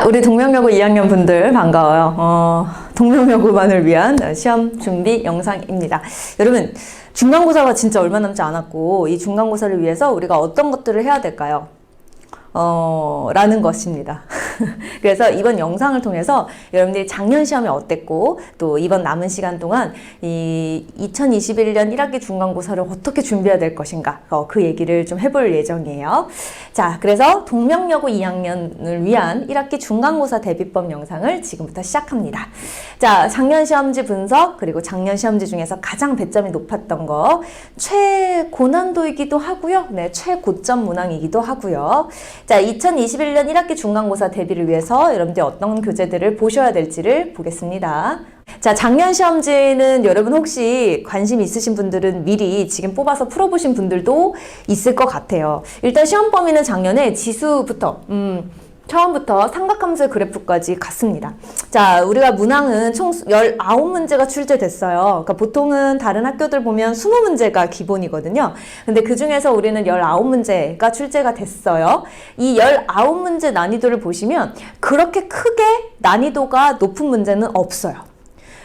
우리 동명여고 2학년 분들 반가워요. 동명여고반을 위한 시험 준비 영상입니다. 여러분, 중간고사가 진짜 얼마 남지 않았고 이 중간고사를 위해서 우리가 어떤 것들을 해야 될까요? 라는 것입니다. 그래서 이번 영상을 통해서 여러분들이 작년 시험이 어땠고 또 이번 남은 시간 동안 이 2021년 1학기 중간고사를 어떻게 준비해야 될 것인가 그 얘기를 좀 해볼 예정이에요. 자, 그래서 동명여고 2학년을 위한 1학기 중간고사 대비법 영상을 지금부터 시작합니다. 자, 작년 시험지 분석 그리고 작년 시험지 중에서 가장 배점이 높았던 거 최고난도이기도 하고요. 네, 최고점 문항이기도 하고요. 자, 2021년 1학기 중간고사 대비를 위해서 여러분들이 어떤 교재들을 보셔야 될지를 보겠습니다. 자, 작년 시험지는 여러분 혹시 관심 있으신 분들은 미리 지금 뽑아서 풀어보신 분들도 있을 것 같아요. 일단 시험 범위는 작년에 지수부터 처음부터 삼각함수의 그래프까지 갔습니다. 자, 우리가 문항은 총 19문제가 출제됐어요. 그러니까 보통은 다른 학교들 보면 20문제가 기본이거든요. 근데 그 중에서 우리는 19문제가 출제가 됐어요. 이 19문제 난이도를 보시면 그렇게 크게 난이도가 높은 문제는 없어요.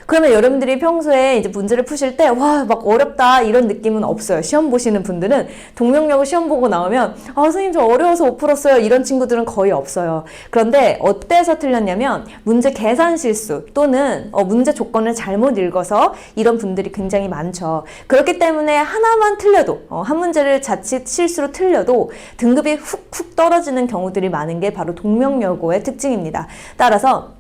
그러면 여러분들이 평소에 이제 문제를 푸실 때, 와, 막 어렵다, 이런 느낌은 없어요. 시험 보시는 분들은 동명여고 시험 보고 나오면, 아, 선생님, 저 어려워서 못 풀었어요. 이런 친구들은 거의 없어요. 그런데 어때서 틀렸냐면, 문제 계산 실수 또는 문제 조건을 잘못 읽어서 이런 분들이 굉장히 많죠. 그렇기 때문에 하나만 틀려도, 한 문제를 자칫 실수로 틀려도 등급이 훅훅 떨어지는 경우들이 많은 게 바로 동명여고의 특징입니다. 따라서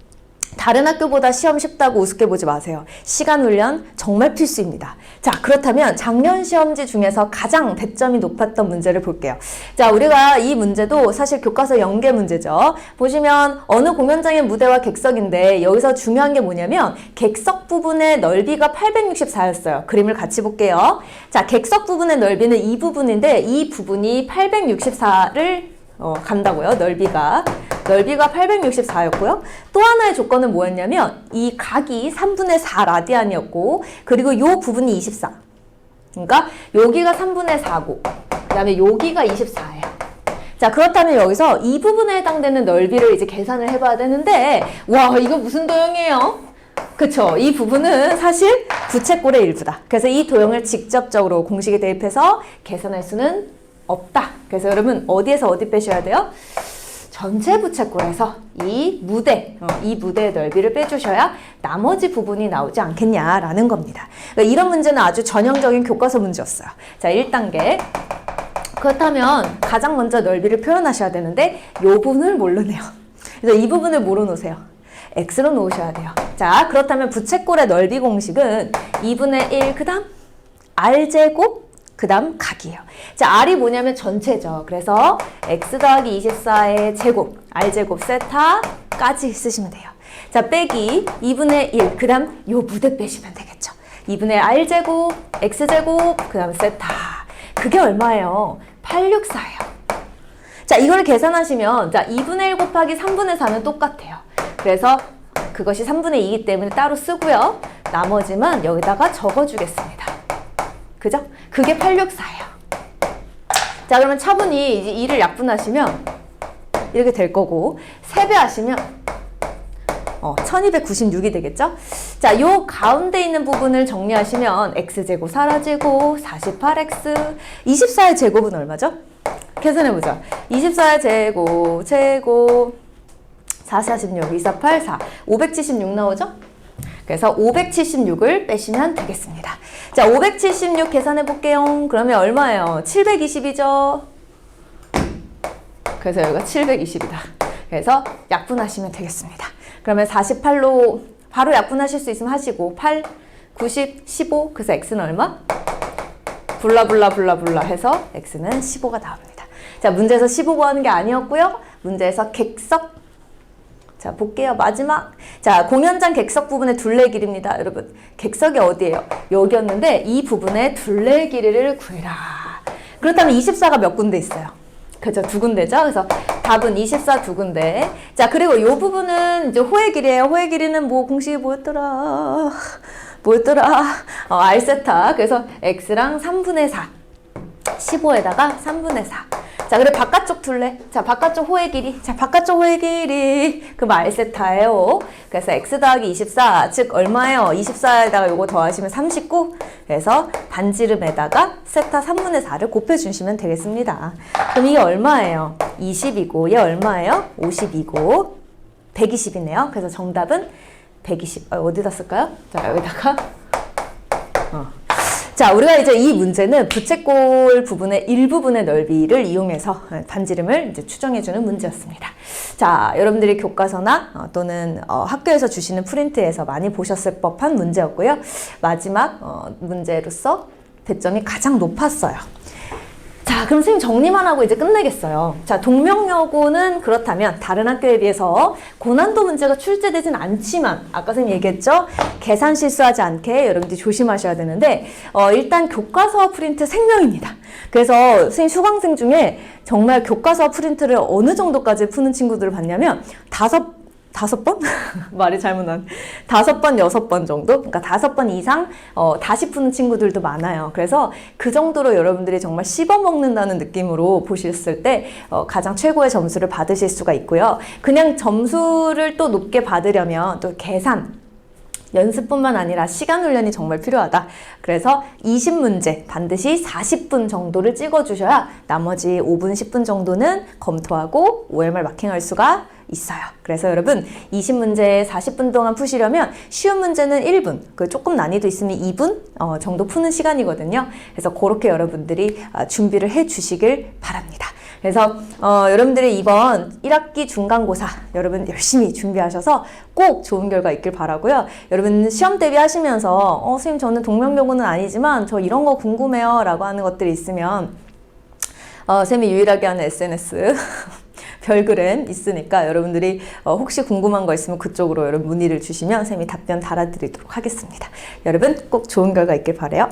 다른 학교보다 시험 쉽다고 우습게 보지 마세요. 시간 훈련 정말 필수입니다. 자, 그렇다면 작년 시험지 중에서 가장 배점이 높았던 문제를 볼게요. 자, 우리가 이 문제도 사실 교과서 연계 문제죠. 보시면 어느 공연장의 무대와 객석인데 여기서 중요한 게 뭐냐면 객석 부분의 넓이가 864였어요. 그림을 같이 볼게요. 자, 객석 부분의 넓이는 이 부분인데 이 부분이 864를 간다고요. 넓이가 864였고요. 또 하나의 조건은 뭐였냐면 이 각이 3분의 4 라디안이었고 그리고 이 부분이 24. 그러니까 여기가 3분의 4고 그 다음에 여기가 24예요. 자, 그렇다면 여기서 이 부분에 해당되는 넓이를 이제 계산을 해봐야 되는데 와, 이거 무슨 도형이에요? 그쵸? 이 부분은 사실 부채꼴의 일부다. 그래서 이 도형을 직접적으로 공식에 대입해서 계산할 수는 없다. 그래서 여러분 어디에서 어디 빼셔야 돼요? 전체 부채꼴에서 이 무대의 넓이를 빼주셔야 나머지 부분이 나오지 않겠냐라는 겁니다. 그러니까 이런 문제는 아주 전형적인 교과서 문제였어요. 자, 1단계. 그렇다면 가장 먼저 넓이를 표현하셔야 되는데 이 부분을 모르네요. 그래서 이 부분을 뭐로 놓으세요? x로 놓으셔야 돼요. 자, 그렇다면 부채꼴의 넓이 공식은 2분의 1 그 다음 r제곱 그 다음 각이에요. 자, r이 뭐냐면 전체죠. 그래서 x 더하기 24의 제곱, r제곱 세타까지 쓰시면 돼요. 자, 빼기 2분의 1, 그 다음 요 무대 빼시면 되겠죠. 2분의 r제곱, x제곱, 그 다음 세타. 그게 얼마예요? 864예요. 자, 이걸 계산하시면 자 2분의 1 곱하기 3분의 4는 똑같아요. 그래서 그것이 3분의 2이기 때문에 따로 쓰고요. 나머지만 여기다가 적어주겠습니다. 그죠? 그게 864예요. 자, 그러면 차분히 이제 2를 약분하시면 이렇게 될 거고 3배 하시면 1296이 되겠죠? 자, 요 가운데 있는 부분을 정리하시면 x제곱 사라지고 48x 24의 제곱은 얼마죠? 계산해보자. 24의 제곱 4, 46, 2, 4, 8, 4 576 나오죠? 그래서 576을 빼시면 되겠습니다. 자, 576 계산해 볼게요. 그러면 얼마예요? 720이죠? 그래서 여기가 720이다. 그래서 약분하시면 되겠습니다. 그러면 48로 바로 약분하실 수 있으면 하시고 8, 90, 15 그래서 x는 얼마? 블라블라 해서 x는 15가 나옵니다. 자, 문제에서 15 구하는 게 아니었고요. 문제에서 객석 자, 볼게요. 마지막. 자, 공연장 객석 부분의 둘레 길이입니다. 여러분, 객석이 어디예요? 여기였는데 이 부분의 둘레 길이를 구해라. 그렇다면 24가 몇 군데 있어요? 그죠? 2군데죠? 그래서 답은 24 2군데. 자, 그리고 이 부분은 이제 호의 길이에요. 호의 길이는 뭐 공식이 뭐였더라? R세타. 그래서 x랑 3분의 4. 15에다가 3분의 4. 자, 그리고 바깥쪽 둘레. 자, 바깥쪽 호의 길이. 자, 바깥쪽 호의 길이. 그 말 세타예요. 그래서 x 더하기 24. 즉, 얼마예요? 24에다가 요거 더하시면 39. 그래서 반지름에다가 세타 3분의 4를 곱해주시면 되겠습니다. 그럼 이게 얼마예요? 20이고, 얘 얼마예요? 52고, 120이네요. 그래서 정답은 120. 어디다 쓸까요? 자, 여기다가. 자, 우리가 이제 이 문제는 부채꼴 부분의 일부분의 넓이를 이용해서 반지름을 이제 추정해주는 문제였습니다. 자, 여러분들이 교과서나 또는 학교에서 주시는 프린트에서 많이 보셨을 법한 문제였고요. 마지막 문제로서 배점이 가장 높았어요. 자, 그럼 선생님 정리만 하고 이제 끝내겠어요. 자, 동명여고는 그렇다면 다른 학교에 비해서 고난도 문제가 출제되진 않지만 아까 선생님 얘기했죠? 계산 실수하지 않게 여러분들이 조심하셔야 되는데 일단 교과서 프린트 생명입니다. 그래서 선생님 수강생 중에 정말 교과서 프린트를 어느 정도까지 푸는 친구들을 봤냐면 다섯 번? 말이 잘못 난. 5번, 6번 정도? 그러니까 5번 이상 다시 푸는 친구들도 많아요. 그래서 그 정도로 여러분들이 정말 씹어먹는다는 느낌으로 보셨을 때 가장 최고의 점수를 받으실 수가 있고요. 그냥 점수를 또 높게 받으려면 또 계산, 연습뿐만 아니라 시간 훈련이 정말 필요하다. 그래서 20문제 반드시 40분 정도를 찍어주셔야 나머지 5분, 10분 정도는 검토하고 OMR 마킹할 수가 있어요. 그래서 여러분 20문제 40분 동안 푸시려면 쉬운 문제는 1분, 그 조금 난이도 있으면 2분 정도 푸는 시간이거든요. 그래서 그렇게 여러분들이 준비를 해 주시길 바랍니다. 그래서 여러분들이 이번 1학기 중간고사 여러분 열심히 준비하셔서 꼭 좋은 결과 있길 바라고요. 여러분 시험 대비하시면서 선생님 저는 동명여고는 아니지만 저 이런 거 궁금해요 라고 하는 것들이 있으면 쌤이 유일하게 하는 SNS 별글은 있으니까 여러분들이 혹시 궁금한 거 있으면 그쪽으로 여러분 문의를 주시면 쌤이 답변 달아드리도록 하겠습니다. 여러분 꼭 좋은 결과 있길 바라요.